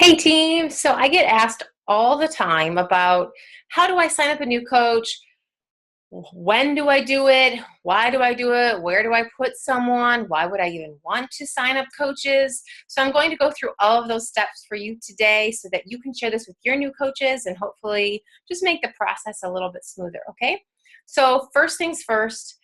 Hey team, so I get asked all the time about how do I sign up a new coach? When do I do it? Why do I do it? Where do I put someone? Why would I even want to sign up coaches? So I'm going to go through all of those steps for you today so that you can share this with your new coaches and hopefully just make the process a little bit smoother, okay? So first things first,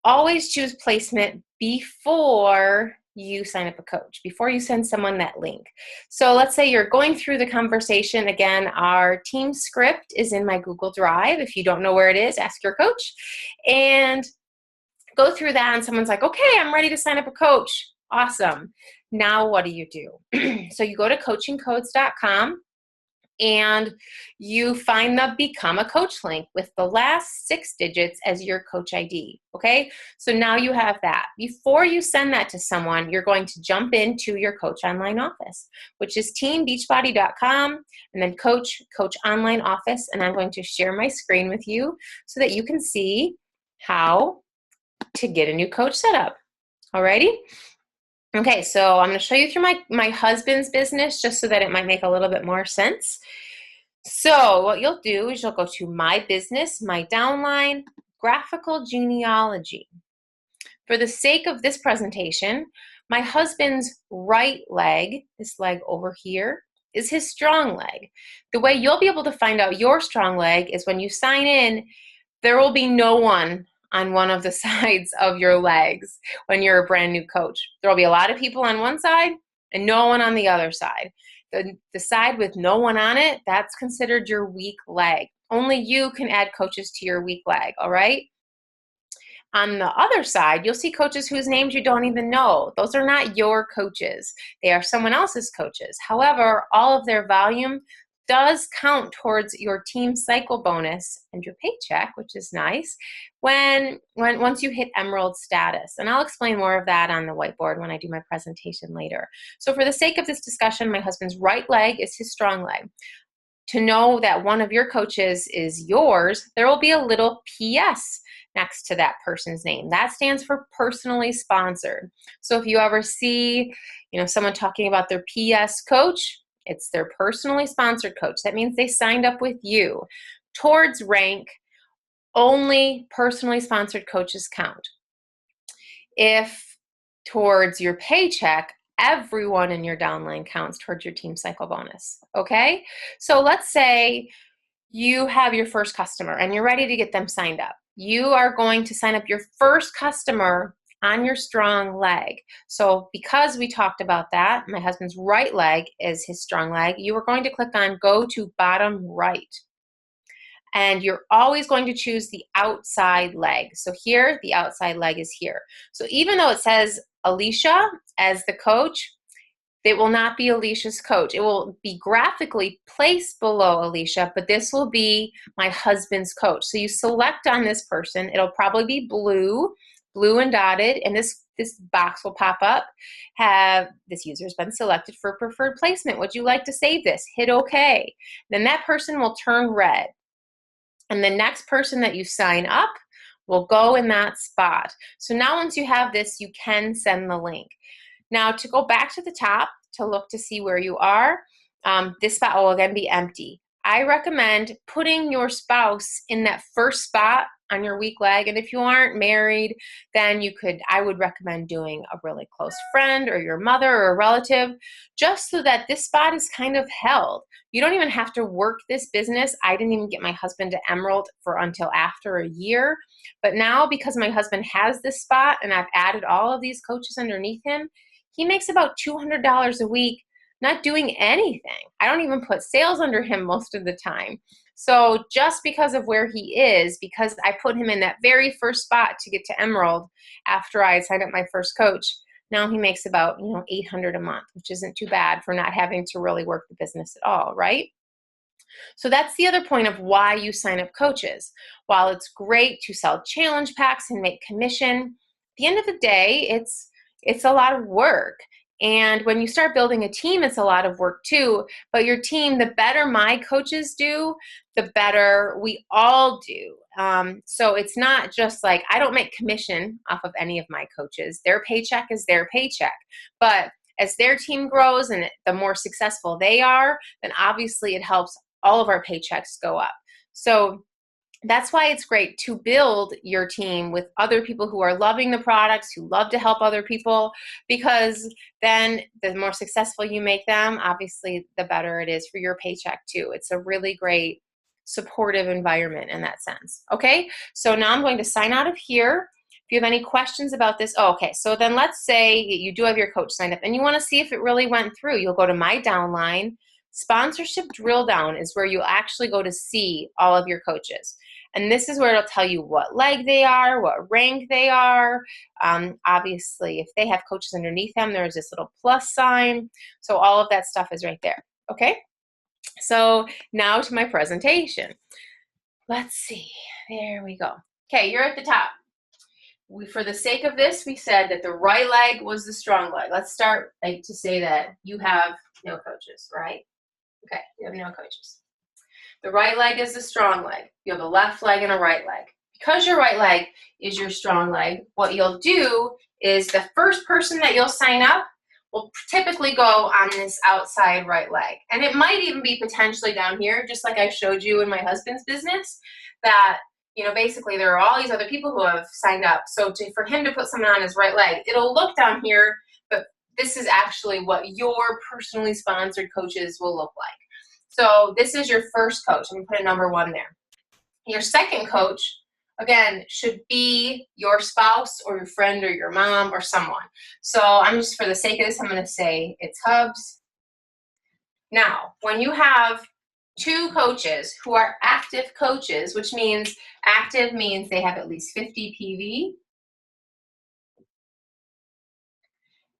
always choose placement before you sign up a coach, before you send someone that link. So let's say you're going through the conversation. Again, our team script is in my Google Drive. If you don't know where it is, ask your coach and go through that. And someone's like, okay, I'm ready to sign up a coach. Awesome. Now what do you do? So you go to coachingcodes.com and you find the Become a Coach link with the last 6 digits as your coach ID, okay? So now you have that. Before you send that to someone, you're going to jump into your coach online office, which is teambeachbody.com and then coach online office, and I'm going to share my screen with you so that you can see how to get a new coach set up. Alrighty? Okay, so I'm going to show you through my husband's business just so that it might make a little bit more sense. So what you'll do is you'll go to My Business, My Downline, Graphical Genealogy. For the sake of this presentation, my husband's right leg, this leg over here, is his strong leg. The way you'll be able to find out your strong leg is when you sign in, there will be no one on one of the sides of your legs when you're a brand new coach. There will be a lot of people on one side and no one on the other side. The side with no one on it, that's considered your weak leg. Only you can add coaches to your weak leg, all right? On the other side, you'll see coaches whose names you don't even know. Those are not your coaches. They are someone else's coaches. However, all of their volume does count towards your team cycle bonus and your paycheck, which is nice, once you hit Emerald status. And I'll explain more of that on the whiteboard when I do my presentation later. So for the sake of this discussion, my husband's right leg is his strong leg. To know that one of your coaches is yours, there will be a little PS next to that person's name. That stands for personally sponsored. So if you ever see, someone talking about their PS coach, it's their personally sponsored coach. That means they signed up with you. Towards rank, only personally sponsored coaches count. If towards your paycheck, everyone in your downline counts towards your team cycle bonus, okay? So let's say you have your first customer and you're ready to get them signed up. You are going to sign up your first customer on your strong leg. So because we talked about that, my husband's right leg is his strong leg, you are going to click on go to bottom right. And you're always going to choose the outside leg. So here, the outside leg is here. So even though it says Alicia as the coach, it will not be Alicia's coach. It will be graphically placed below Alicia, but this will be my husband's coach. So you select on this person. It'll probably be blue and dotted, and this box will pop up. Have this user's been selected for preferred placement. Would you like to save this? Hit OK. Then that person will turn red. And the next person that you sign up will go in that spot. So now once you have this, you can send the link. Now to go back to the top to look to see where you are, this spot will again be empty. I recommend putting your spouse in that first spot on your weak leg. And if you aren't married, then I would recommend doing a really close friend or your mother or a relative, just so that this spot is kind of held. You don't even have to work this business. I didn't even get my husband to Emerald until after a year. But now because my husband has this spot and I've added all of these coaches underneath him, he makes about $200 a week not doing anything. I don't even put sales under him most of the time. So just because of where he is, because I put him in that very first spot to get to Emerald after I signed up my first coach, now he makes about $800 a month, which isn't too bad for not having to really work the business at all, right? So that's the other point of why you sign up coaches. While it's great to sell challenge packs and make commission, at the end of the day, it's a lot of work. And when you start building a team, it's a lot of work too. But your team, the better my coaches do, the better we all do. So it's not just like, I don't make commission off of any of my coaches. Their paycheck is their paycheck. But as their team grows and the more successful they are, then obviously it helps all of our paychecks go up. So that's why it's great to build your team with other people who are loving the products, who love to help other people, because then the more successful you make them, obviously the better it is for your paycheck too. It's a really great supportive environment in that sense. Okay, so now I'm going to sign out of here. If you have any questions about this, okay, so then let's say you do have your coach signed up and you want to see if it really went through. You'll go to my downline. Sponsorship drill down is where you actually go to see all of your coaches. And this is where it'll tell you what leg they are, what rank they are. Obviously, if they have coaches underneath them, there's this little plus sign. So all of that stuff is right there. Okay, so now to my presentation. Let's see. There we go. Okay, you're at the top. For the sake of this, we said that the right leg was the strong leg. Let's start to say that you have no coaches, right? Okay, you have no coaches. The right leg is the strong leg. You have a left leg and a right leg. Because your right leg is your strong leg, what you'll do is the first person that you'll sign up will typically go on this outside right leg. And it might even be potentially down here, just like I showed you in my husband's business, that basically there are all these other people who have signed up. So for him to put someone on his right leg, it'll look down here, but this is actually what your personally sponsored coaches will look like. So this is your first coach. I'm going to put a number 1 there. Your second coach, again, should be your spouse or your friend or your mom or someone. So I'm just, for the sake of this, I'm going to say it's Hubs. Now, when you have 2 coaches who are active coaches, which means active means they have at least 50 PV.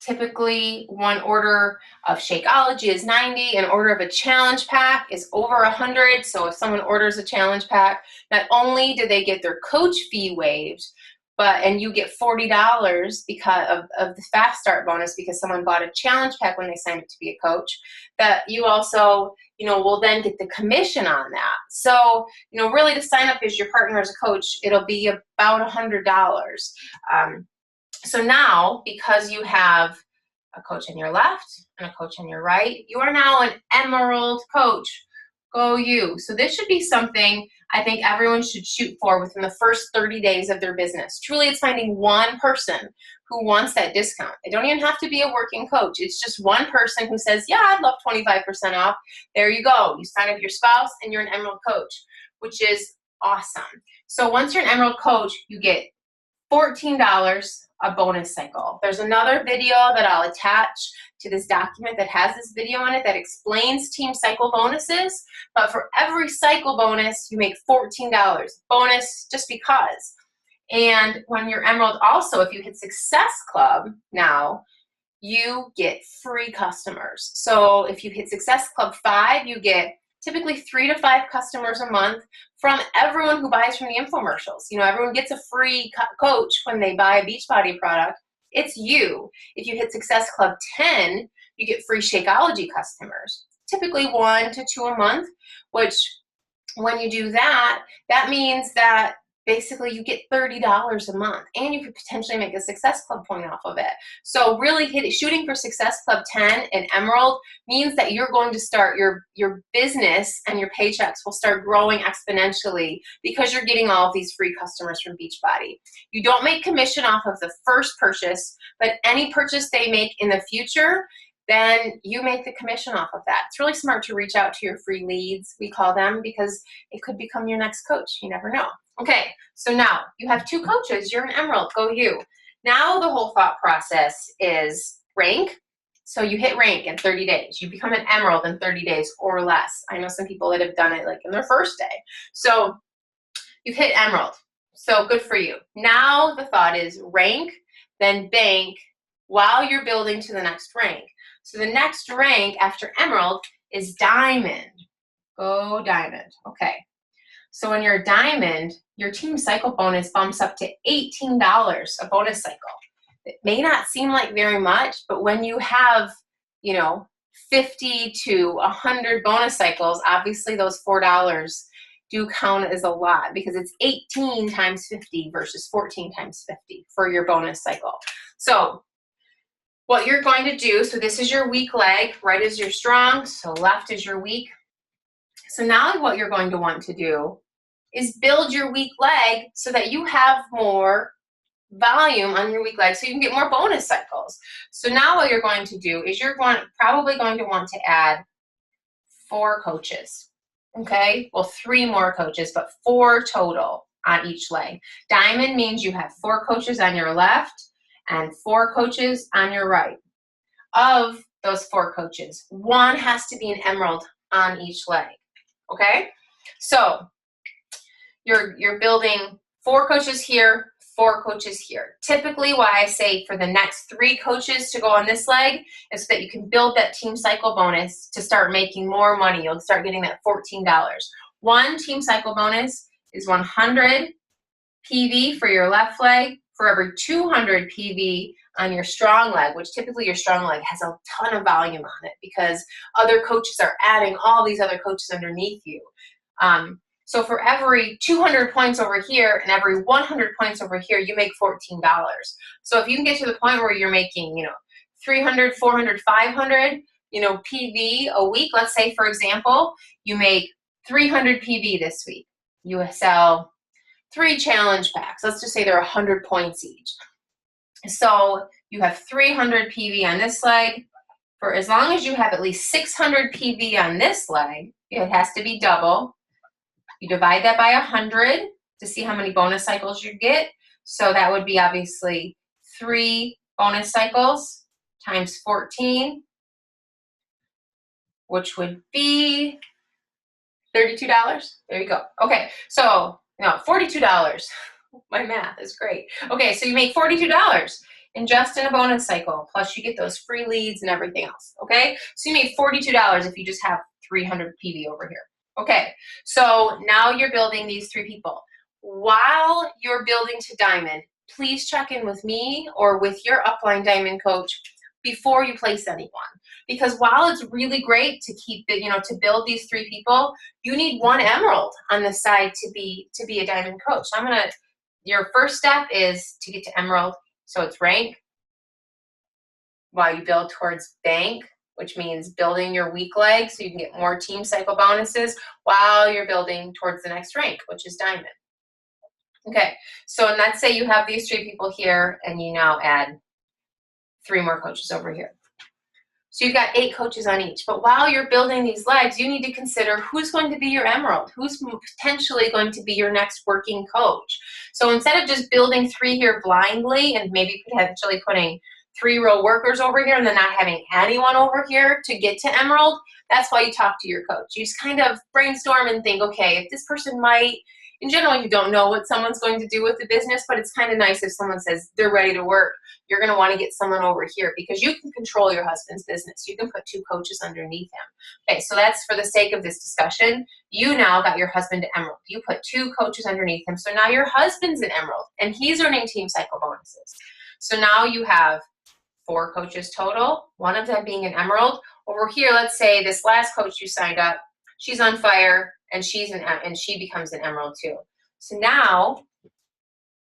Typically, one order of Shakeology is 90. An order of a challenge pack is over 100. So if someone orders a challenge pack, not only do they get their coach fee waived, and you get $40 because of the fast start bonus because someone bought a challenge pack when they signed up to be a coach, that you also, will then get the commission on that. So, really to sign up as your partner as a coach, it'll be about $100. So now, because you have a coach on your left and a coach on your right, you are now an Emerald coach. Go you. So this should be something I think everyone should shoot for within the first 30 days of their business. Truly, it's finding one person who wants that discount. They don't even have to be a working coach. It's just one person who says, yeah, I'd love 25% off. There you go. You sign up your spouse and you're an Emerald coach, which is awesome. So once you're an Emerald coach, you get $14 a bonus cycle. There's another video that I'll attach to this document that has this video on it that explains team cycle bonuses. But for every cycle bonus, you make $14 bonus just because. And when you're Emerald also, if you hit Success Club now, you get free customers. So if you hit Success Club 5, you get typically 3 to 5 customers a month from everyone who buys from the infomercials. Everyone gets a free coach when they buy a Beachbody product. It's you. If you hit Success Club 10, you get free Shakeology customers, typically 1 to 2 a month, which when you do that, that means that basically you get $30 a month, and you could potentially make a Success Club point off of it. So really shooting for Success Club 10 and Emerald means that you're going to start your business, and your paychecks will start growing exponentially because you're getting all of these free customers from Beachbody. You don't make commission off of the first purchase, but any purchase they make in the future, then you make the commission off of that. It's really smart to reach out to your free leads, we call them, because it could become your next coach. You never know. Okay, so now you have 2 coaches. You're an Emerald. Go you. Now the whole thought process is rank. So you hit rank in 30 days. You become an Emerald in 30 days or less. I know some people that have done it like in their first day. So you've hit Emerald. So good for you. Now the thought is rank, then bank while you're building to the next rank. So the next rank after Emerald is Diamond. Go Diamond. Okay. So when you're a Diamond, your team cycle bonus bumps up to $18 a bonus cycle. It may not seem like very much, but when you have, 50 to 100 bonus cycles, obviously those $4 do count as a lot because it's 18 times 50 versus 14 times 50 for your bonus cycle. So what you're going to do, so this is your weak leg, right is your strong, so left is your weak. So now what you're going to want to do is build your weak leg so that you have more volume on your weak leg so you can get more bonus cycles. So now what you're going to do is probably going to want to add 4 coaches, okay? Well, 3 more coaches, but 4 total on each leg. Diamond means you have 4 coaches on your left and 4 coaches on your right. Of those 4 coaches, 1 has to be an emerald on each leg, okay? So you're building 4 coaches here, 4 coaches here. Typically, why I say for the next 3 coaches to go on this leg is so that you can build that team cycle bonus to start making more money. You'll start getting that $14. 1 team cycle bonus is 100 PV for your left leg for every 200 PV on your strong leg, which typically your strong leg has a ton of volume on it because other coaches are adding all these other coaches underneath you. So for every 200 points over here and every 100 points over here, you make $14. So if you can get to the point where you're making, 300, 400, 500, PV a week, let's say, for example, you make 300 PV this week. You sell 3 challenge packs. Let's just say they're 100 points each. So you have 300 PV on this leg. For as long as you have at least 600 PV on this leg, it has to be double. You divide that by 100 to see how many bonus cycles you get. So that would be obviously 3 bonus cycles times 14, which would be $32. There you go. Okay, so $42. My math is great. Okay, so you make $42 just in a bonus cycle, plus you get those free leads and everything else, okay? So you made $42 if you just have 300 PV over here. Okay, so now you're building these 3 people. While you're building to diamond, please check in with me or with your upline diamond coach before you place anyone. Because while it's really great to keep it, to build these 3 people, you need 1 emerald on the side to be a diamond coach. Your first step is to get to emerald, so it's rank. While you build towards bank, which means building your weak leg so you can get more team cycle bonuses while you're building towards the next rank, which is diamond. Okay, so let's say you have these 3 people here and you now add 3 more coaches over here. So you've got 8 coaches on each. But while you're building these legs, you need to consider who's going to be your emerald, who's potentially going to be your next working coach. So instead of just building 3 here blindly and maybe potentially putting 3 real workers over here and then not having anyone over here to get to emerald, that's why you talk to your coach. You just kind of brainstorm and think, okay, if this person might, in general, you don't know what someone's going to do with the business, but it's kind of nice if someone says they're ready to work. You're going to want to get someone over here because you can control your husband's business. You can put 2 coaches underneath him. Okay, so that's for the sake of this discussion. You now got your husband to emerald. You put 2 coaches underneath him. So now your husband's an emerald and he's earning team cycle bonuses. So now you have 4 coaches total, 1 of them being an emerald. Over here, let's say this last coach you signed up, she's on fire and she becomes an emerald too. So now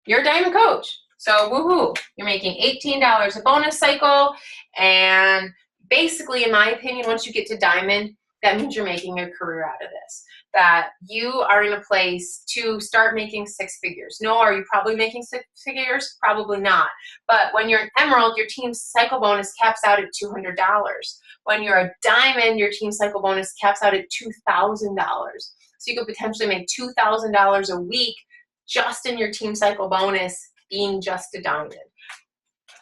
you're a diamond coach. So woohoo, you're making $18 a bonus cycle, and basically, in my opinion, once you get to diamond, that means you're making a career out of this. That you are in a place to start making 6 figures. No, are you probably making 6 figures? Probably not. But when you're an emerald, your team cycle bonus caps out at $200. When you're a diamond, your team cycle bonus caps out at $2,000. So you could potentially make $2,000 a week just in your team cycle bonus being just a diamond.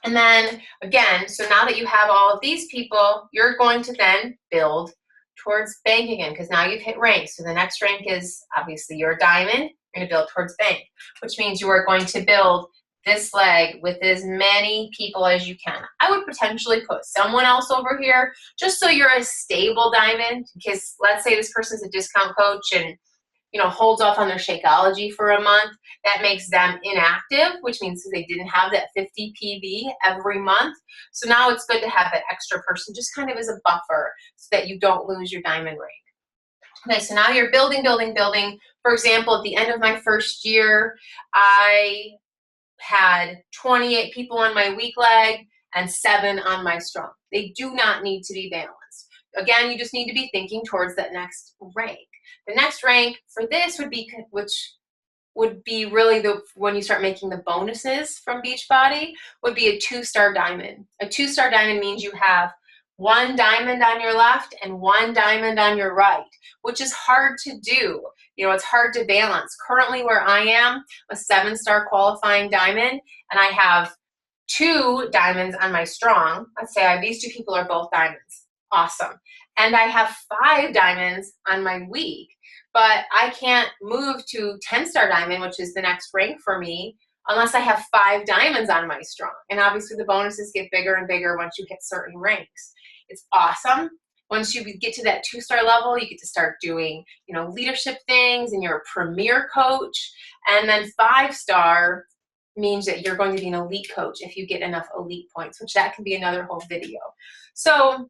And then again, so now that you have all of these people, you're going to then build towards bank again because now you've hit rank. So the next rank is obviously your diamond. You're going to build towards bank, which means you are going to build this leg with as many people as you can. I would potentially put someone else over here just so you're a stable diamond, because let's say this person's a discount coach and holds off on their Shakeology for a month. That makes them inactive, which means they didn't have that 50 PV every month. So now it's good to have that extra person just kind of as a buffer so that you don't lose your diamond rank. Okay, so now you're building. For example, at the end of my first year, I had 28 people on my weak leg and 7 on my strong. They do not need to be balanced. Again, you just need to be thinking towards that next rank. The next rank for this would be, which would be really when you start making the bonuses from Beachbody, would be a 2-star diamond. A 2-star diamond means you have 1 diamond on your left and 1 diamond on your right, which is hard to do. You know, it's hard to balance. Currently where I am, a 7-star qualifying diamond, and I have 2 diamonds on my strong. Let's say these 2 people are both diamonds. Awesome. And I have 5 diamonds on my weak, but I can't move to 10-star diamond, which is the next rank for me, unless I have 5 diamonds on my strong. And obviously the bonuses get bigger and bigger once you hit certain ranks. It's awesome. Once you get to that 2-star level, you get to start doing, you know, leadership things, and you're a premier coach. And then 5-star means that you're going to be an elite coach if you get enough elite points, which that can be another whole video. So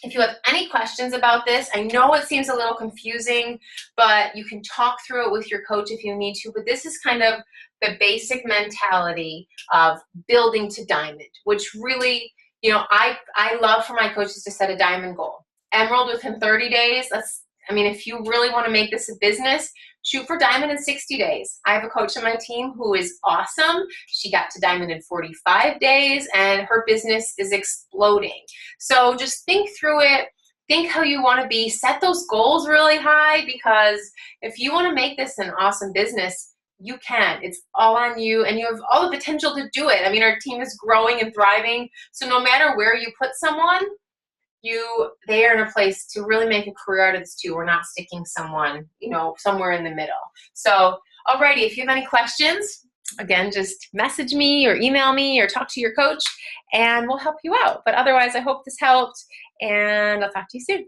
if you have any questions about this, I know it seems a little confusing, but you can talk through it with your coach if you need to. But this is kind of the basic mentality of building to diamond, which really, you know, I love for my coaches to set a diamond goal. Emerald within 30 days. I mean, if you really want to make this a business, shoot for diamond in 60 days. I have a coach on my team who is awesome. She got to diamond in 45 days and her business is exploding. So just think through it. Think how you want to be. Set those goals really high, because if you want to make this an awesome business, you can. It's all on you, and you have all the potential to do it. I mean, our team is growing and thriving. So no matter where you put someone, they are in a place to really make a career out of this too. We're not sticking someone, you know, somewhere in the middle. So, alrighty, if you have any questions, again, just message me or email me or talk to your coach and we'll help you out. But otherwise, I hope this helped, and I'll talk to you soon.